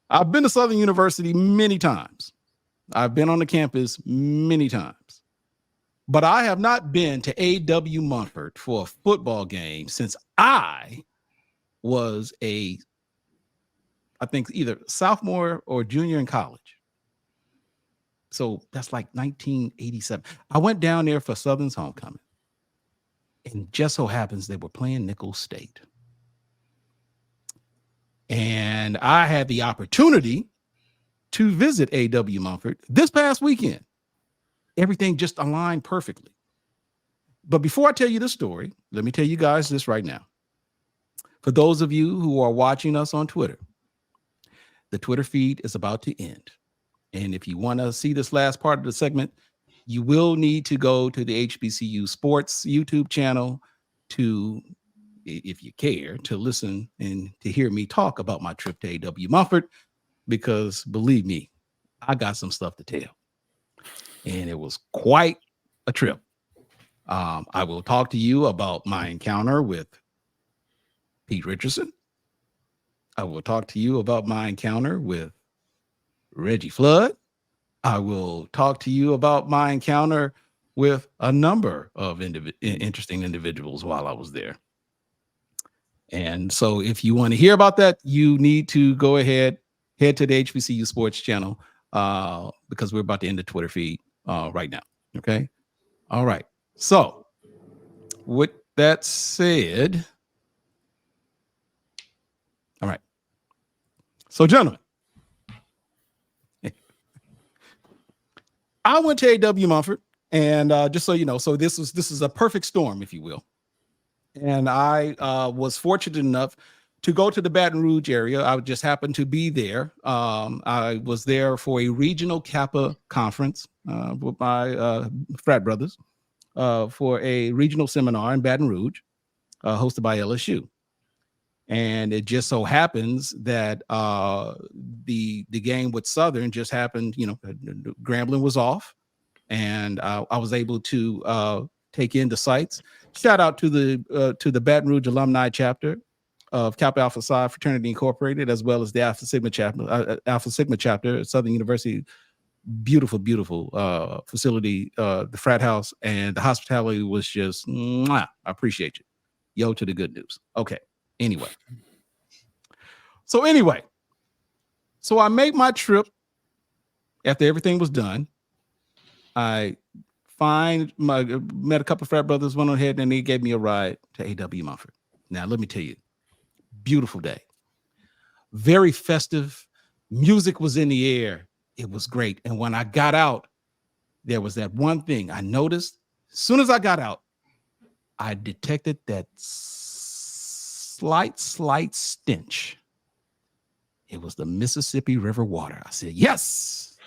I've been to Southern University many times. I've been on the campus many times. But I have not been to A.W. Mumford for a football game since I was I think either sophomore or junior in college. So that's like 1987. I went down there for Southern's homecoming. And just so happens they were playing Nicholls State. And I had the opportunity to visit A.W. Mumford this past weekend. Everything just aligned perfectly. But before I tell you the story, let me tell you guys this right now. For those of you who are watching us on Twitter, the Twitter feed is about to end. And if you want to see this last part of the segment, you will need to go to the HBCU Sports YouTube channel to, if you care, to listen and to hear me talk about my trip to A.W. Mumford, because believe me, I got some stuff to tell. And it was quite a trip. I will talk to you about my encounter with Pete Richardson. I will talk to you about my encounter with Reggie Flood. I will talk to you about my encounter with a number of interesting individuals while I was there. And so if you want to hear about that, you need to go ahead, head to the HBCU Sports channel, because we're about to end the Twitter feed right now. Okay. All right. So with that said, all right. So gentlemen, I went to A.W. Mumford, and just so you know, so this is a perfect storm, if you will. And I was fortunate enough to go to the Baton Rouge area. I just happened to be there. I was there for a regional Kappa conference with my frat brothers for a regional seminar in Baton Rouge, hosted by LSU. And it just so happens that the game with Southern just happened. You know, Grambling was off, and I was able to take in the sights. Shout out to the Baton Rouge alumni chapter of Kappa Alpha Psi Fraternity Incorporated, as well as the Alpha Sigma chapter at Southern University. Beautiful, beautiful facility. The frat house and the hospitality was just, mwah, I appreciate you. Yo to the good news. Okay. Anyway, so I made my trip after everything was done. I met a couple of frat brothers, went on ahead, and they gave me a ride to A.W. Mumford. Now, let me tell you, beautiful day, very festive. Music was in the air. It was great. And when I got out, there was that one thing I noticed. As soon as I got out, I detected that slight stench. It was the Mississippi River water. I said, yes,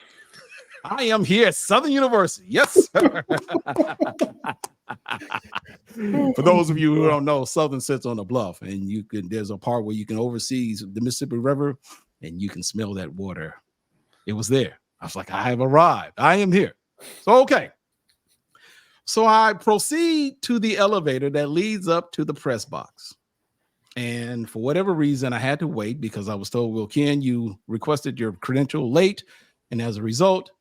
I am here at Southern University. Yes. For those of you who don't know, Southern sits on a bluff, and there's a part where you can oversee the Mississippi River and you can smell that water. It was there. I was like, I have arrived. I am here. So, okay. So I proceed to the elevator that leads up to the press box. And for whatever reason, I had to wait because I was told, well, Ken, you requested your credential late. And as a result,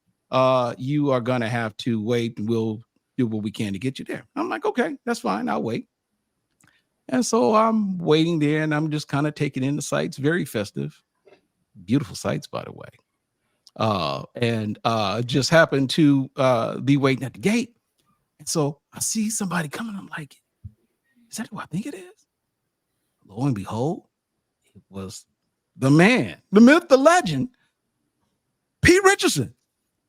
you are going to have to wait, and we'll do what we can to get you there. I'm like, okay, that's fine. I'll wait. And so I'm waiting there, and I'm just kind of taking in the sights. Very festive. Beautiful sights, by the way. And just happened to be waiting at the gate. And so I see somebody coming. I'm like, is that who I think it is? Lo and behold, it was the man, the myth, the legend, Pete Richardson.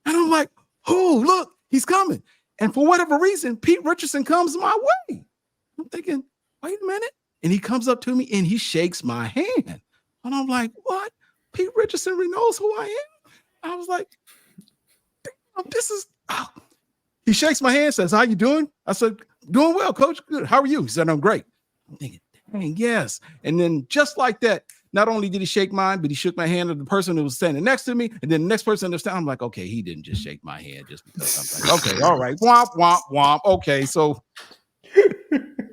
And I'm like, oh, look, he's coming. And for whatever reason, Pete Richardson comes my way. I'm thinking, wait a minute. And he comes up to me and he shakes my hand. And I'm like, what? Pete Richardson knows who I am? I was like, this is, oh. He shakes my hand, says, how you doing? I said, doing well, coach. Good. How are you? He said, I'm great. I'm thinking, dang, yes. And then just like that, not only did he shake mine, but he shook my hand of the person who was standing next to me. And then the next person understand. I'm like, okay, he didn't just shake my hand just because I'm like, okay, all right. Womp, womp, womp. Okay, so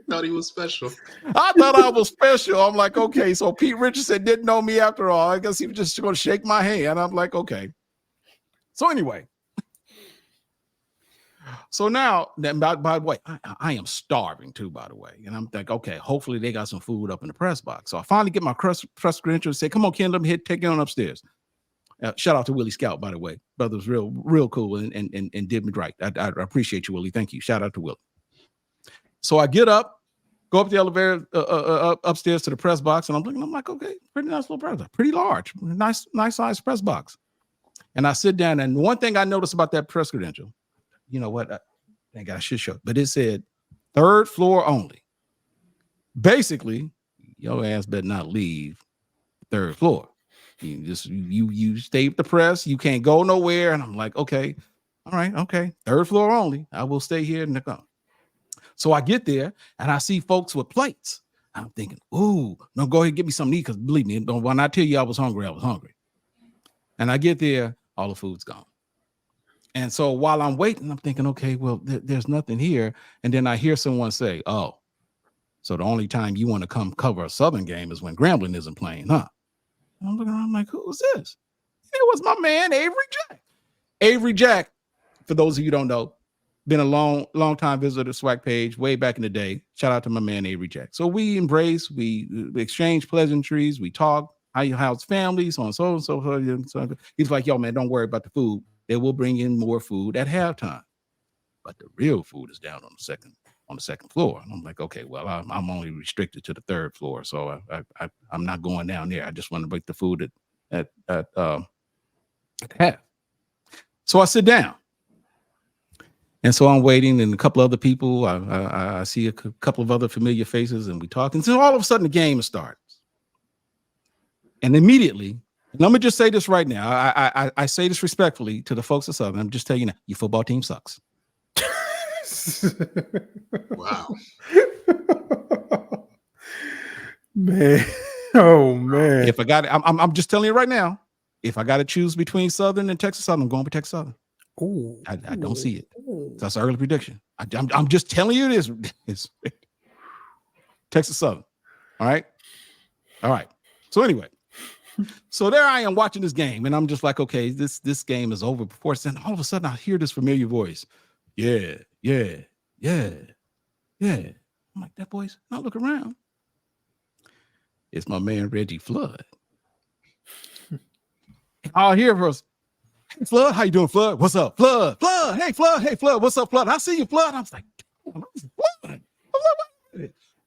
Thought he was special. I thought I was special. I'm like, okay, so Pete Richardson didn't know me after all. I guess he was just going to shake my hand. I'm like, okay. So anyway, so now, by the way, I am starving too, by the way. And I'm like, okay, hopefully they got some food up in the press box. So I finally get my press credentials and say, come on, Ken, let me take you on upstairs. Shout out to Willie Scout, by the way. Brother was real cool and did me right. I appreciate you, Willie. Thank you. Shout out to Willie. So I get up, go up the elevator upstairs to the press box, and I'm looking. I'm like, okay, pretty nice little press box, pretty large, nice size press box. And I sit down, and one thing I noticed about that press credential, you know what? I should show, but it said 3rd floor only. Basically, your ass better not leave 3rd floor. You stay with the press. You can't go nowhere. And I'm like, okay, all right, okay, 3rd floor only. I will stay here and come. So I get there and I see folks with plates. I'm thinking, ooh, no, go ahead and get me something to eat, because believe me, when I tell you I was hungry. And I get there, all the food's gone. And so while I'm waiting, I'm thinking, okay, well, there's nothing here. And then I hear someone say, oh, so the only time you want to come cover a Southern game is when Grambling isn't playing, huh? And I'm looking around, I'm like, who's this? It was my man, Avery Jack. Avery Jack, for those of you who don't know, been a long time visitor to SWAC page way back in the day. Shout out to my man, Avery Jack. So we embrace, we exchange pleasantries, we talk, how's family, so on and so. He's like, yo, man, don't worry about the food. They will bring in more food at halftime. But the real food is down on the second floor. And I'm like, okay, well, I'm only restricted to the 3rd floor. So I'm not going down there. I just want to break the food at half. So I sit down. And so I'm waiting, and a couple other people, I see a couple of other familiar faces, and we talk. And so all of a sudden the game starts. And immediately, and let me just say this right now. I say this respectfully to the folks at Southern. I'm just telling you now, your football team sucks. Wow. Man. Oh, man. If I got it, I'm just telling you right now, if I got to choose between Southern and Texas Southern, I'm going for Texas Southern. Ooh. I don't see it. That's an early prediction. I'm just telling you this. It's Texas Southern. All right. So anyway, so there I am watching this game, and I'm just like, okay, this game is over before it's done. All of a sudden, I hear this familiar voice. Yeah. I'm like, that voice. And I look around. It's my man Reggie Flood. I'll hear was, hey, Flood, how you doing, Flood? What's up, Flood? Hey, Flood, what's up, Flood? I see you, Flood. I was like,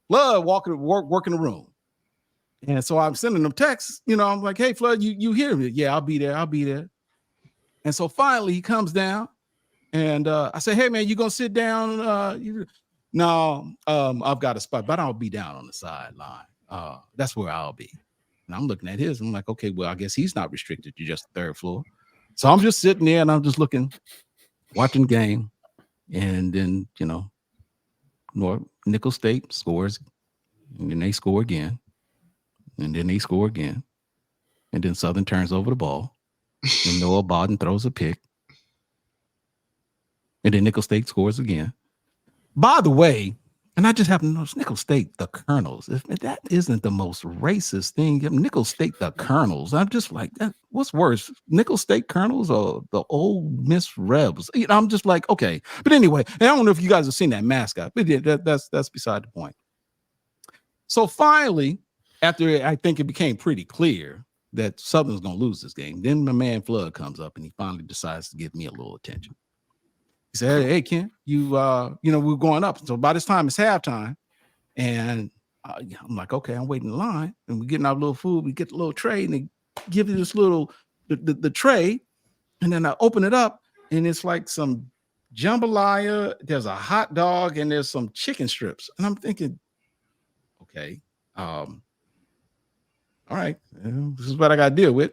Flood working the room. And so I'm sending them texts, I'm like, hey, Flood, you hear me? Yeah, I'll be there. And so finally he comes down, and I say, hey, man, you gonna sit down? No, I've got a spot, but I'll be down on the sideline. That's where I'll be. And I'm looking at his. I'm like, okay, well, I guess he's not restricted to just the 3rd floor. So I'm just sitting there, and I'm just looking, watching the game. And then, Nickel State scores, and then they score again. And then they score again. And then Southern turns over the ball. And Noah Bawden throws a pick. And then Nickel State scores again. By the way, and I just happen to notice Nickel State, the Colonels. If that isn't the most racist thing, Nickel State, the Colonels. I'm just like, what's worse, Nickel State Colonels or the old Miss Rebs? I'm just like, okay. But anyway, I don't know if you guys have seen that mascot, but that's beside the point. So finally, after I think it became pretty clear that Southern's going to lose this game, then my man Flood comes up, and he finally decides to give me a little attention. He said, hey, Ken, we're going up. So by this time it's halftime. And I'm like, okay, I'm waiting in line. And we're getting our little food. We get the little tray, and they give you this little, the tray. And then I open it up, and it's like some jambalaya. There's a hot dog, and there's some chicken strips. And I'm thinking, okay, all right, this is what I got to deal with.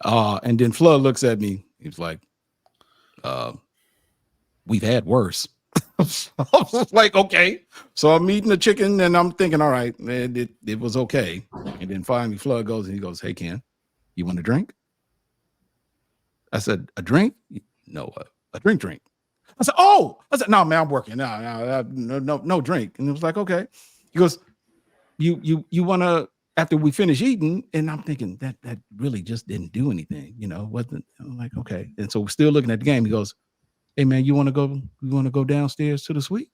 And then Flood looks at me. He's like, we've had worse. I was like, okay. So I'm eating the chicken, and I'm thinking, all right, man, it was okay. And then finally Flood goes, and he goes, hey, Ken, you want a drink? I said, a drink? No, a drink. I said, oh, I said, no, man, I'm working. No drink. And it was like, okay. He goes, you want to, after we finish eating, and I'm thinking that really just didn't do anything, wasn't. I'm like, okay. And so we're still looking at the game. He goes, hey man, you want to go downstairs to the suite?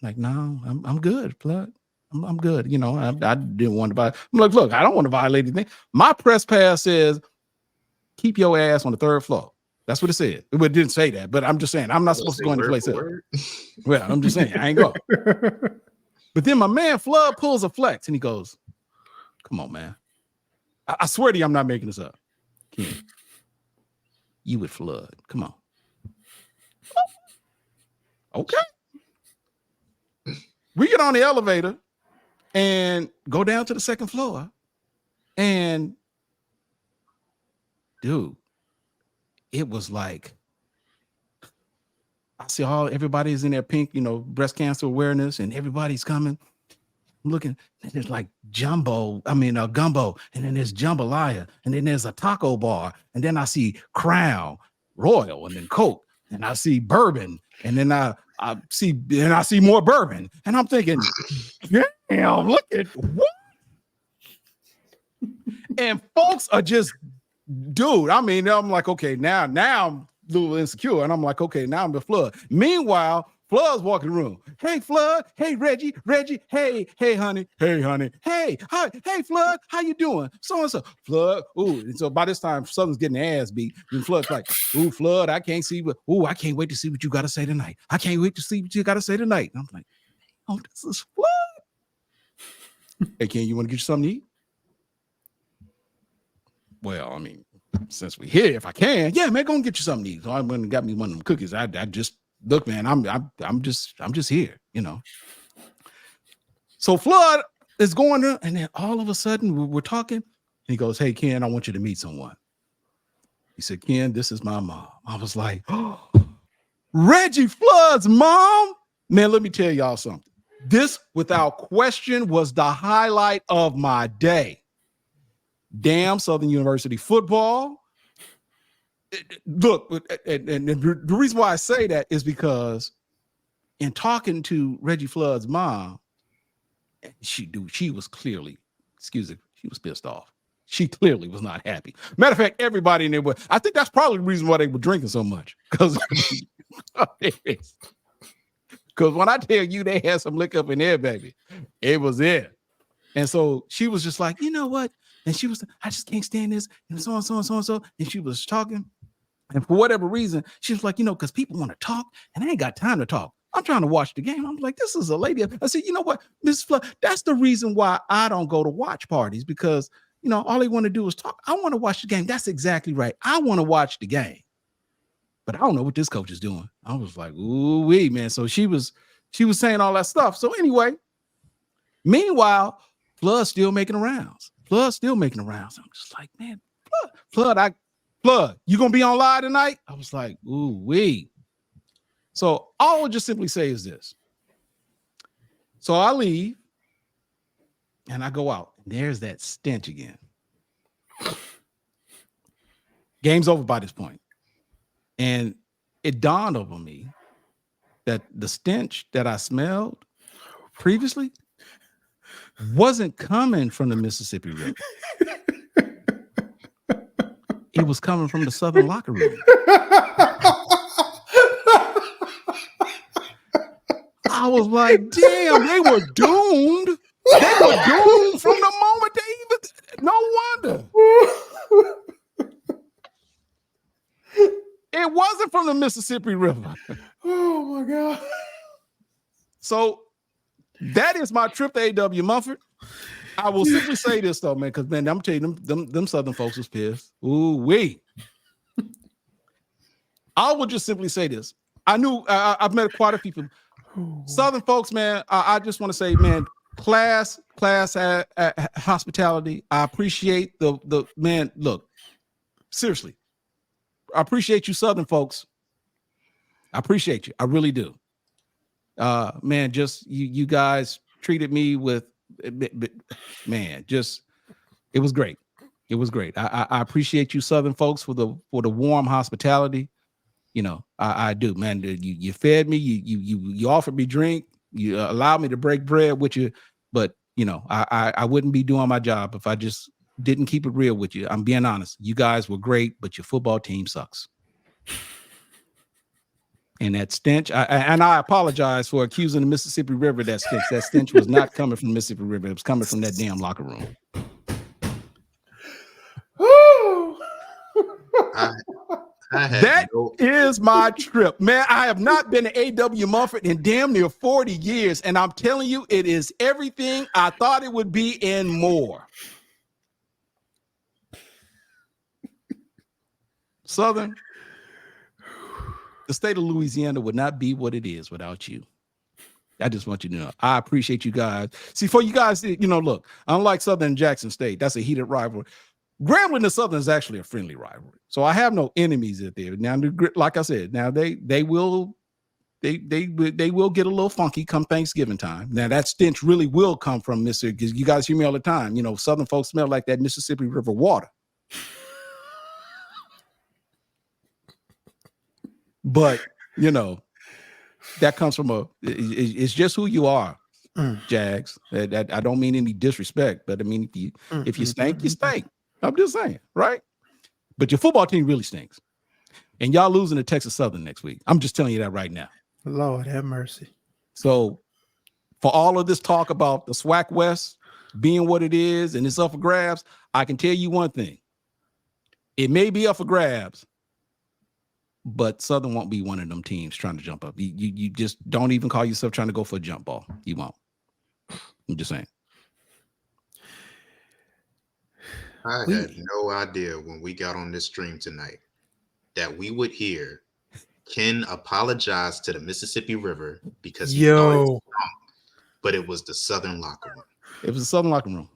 I'm like, no, I'm good, Flood. I'm good. I didn't want to buy. I'm like, look, I don't want to violate anything. My press pass says, keep your ass on the 3rd floor. That's what it said. It didn't say that, but I'm just saying, I'm not supposed to go in the place. Well, I'm just saying, I ain't go. But then my man Flood pulls a flex and he goes, come on, man. I swear to you, I'm not making this up. Ken, you would Flood. Come on. Okay. We get on the elevator and go down to the 2nd floor. And dude, it was like, I see everybody's in their pink, breast cancer awareness, and everybody's coming. I'm looking, and there's like gumbo, and then there's jambalaya, and then there's a taco bar, and then I see Crown Royal, and then Coke, and I see bourbon, and then I see more bourbon, and I'm thinking, damn, look at what? And folks are just, dude. I'm like, okay, now I'm a little insecure, and I'm like, okay, now I'm the Flood. Meanwhile, Flood's walking the room. Hey, Flood. Hey, Reggie. Hey, honey. Hey, hi. Hey, Flood. How you doing? So and so. Flood. Ooh. And so by this time, Southern's getting their ass beat. And Flood's like, ooh, Flood. I can't wait to see what you got to say tonight. I can't wait to see what you got to say tonight. And I'm like, oh, this is Flood. Hey, Ken, you want to get you something to eat? Well, since we're here, if I can, yeah, man, go and get you something to eat. So I went and got me one of them cookies. I just look, man, I'm just here, So Flood is going there, and then all of a sudden we're talking, and he goes, hey, Ken, I want you to meet someone. He said, Ken, this is my mom. I was like, oh, Reggie Flood's mom? Man, let me tell y'all something. This, without question, was the highlight of my day. Damn Southern University football. Look, and the reason why I say that is because in talking to Reggie Flood's mom, she was clearly, she was pissed off. She clearly was not happy. Matter of fact, everybody in there was. I think that's probably the reason why they were drinking so much. Because when I tell you they had some liquor up in there, baby, it was it. And so she was just like, you know what? And she was, I just can't stand this. And so and so and so and so. And she was talking. And for whatever reason, she was like, because people want to talk and I ain't got time to talk. I'm trying to watch the game. I'm like, this is a lady. I said, you know what, Mrs. Flood, that's the reason why I don't go to watch parties, because, all they want to do is talk. I want to watch the game. That's exactly right. I want to watch the game. But I don't know what this coach is doing. I was like, ooh-wee, man. So she was saying all that stuff. So anyway, meanwhile, Flood's still making the rounds. I'm just like, man, Flood, you gonna be on live tonight? I was like, ooh wee. So all I'll just simply say is this. So I leave and I go out. And there's that stench again. Game's over by this point. And it dawned on me that the stench that I smelled previously wasn't coming from the Mississippi River. It was coming from the Southern locker room. I was like, damn, they were doomed. They were doomed from the moment they even, no wonder. It wasn't from the Mississippi River. Oh my God. So that is my trip to A.W. Mumford. I will simply say this though, man, because man, I'm telling you, them Southern folks was pissed. Ooh wee. I will just simply say this. I've met quite a few people. Southern folks, man. I just want to say, man, class hospitality. I appreciate the man. Look, seriously, I appreciate you, Southern folks. I appreciate you. I really do. Man, just you guys treated me with. Man, just it was great. It was great. I appreciate you Southern folks for the warm hospitality. I do, man. You fed me, you offered me drink, you allowed me to break bread with you, but I wouldn't be doing my job if I just didn't keep it real with you. I'm being honest. You guys were great, but your football team sucks. And that stench, I apologize for accusing the Mississippi River that stench. That stench was not coming from the Mississippi River. It was coming from that damn locker room. That is my trip, man. I have not been to A.W. Mumford in damn near 40 years, and I'm telling you, it is everything I thought it would be and more. Southern, the state of Louisiana would not be what it is without you. I just want you to know. I appreciate you guys. See, for you guys, look, unlike Southern and Jackson State, that's a heated rivalry. Grambling and Southern is actually a friendly rivalry. So I have no enemies out there. Now, like I said, now they will get a little funky come Thanksgiving time. Now that stench really will come from Mississippi, because you guys hear me all the time. Southern folks smell like that Mississippi River water. But that comes from it's just who you are, Jags. I don't mean any disrespect, but I mean if you stink, you stink. I'm just saying, right? But your football team really stinks. And y'all losing to Texas Southern next week. I'm just telling you that right now. Lord have mercy. So for all of this talk about the SWAC West being what it is and it's up for grabs, I can tell you one thing. It may be up for grabs, but Southern won't be one of them teams trying to jump up. You just don't even call yourself trying to go for a jump ball. You won't. I'm just saying. I had no idea when we got on this stream tonight that we would hear Kenn apologize to the Mississippi River because he thought it was wrong, but it was the Southern locker room. It was the Southern locker room.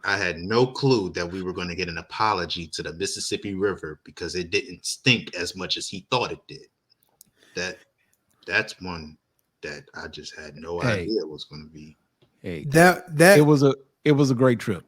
I had no clue that we were going to get an apology to the Mississippi River because it didn't stink as much as he thought it did. That's one that I just had no idea was going to be. Hey, that it was a great trip.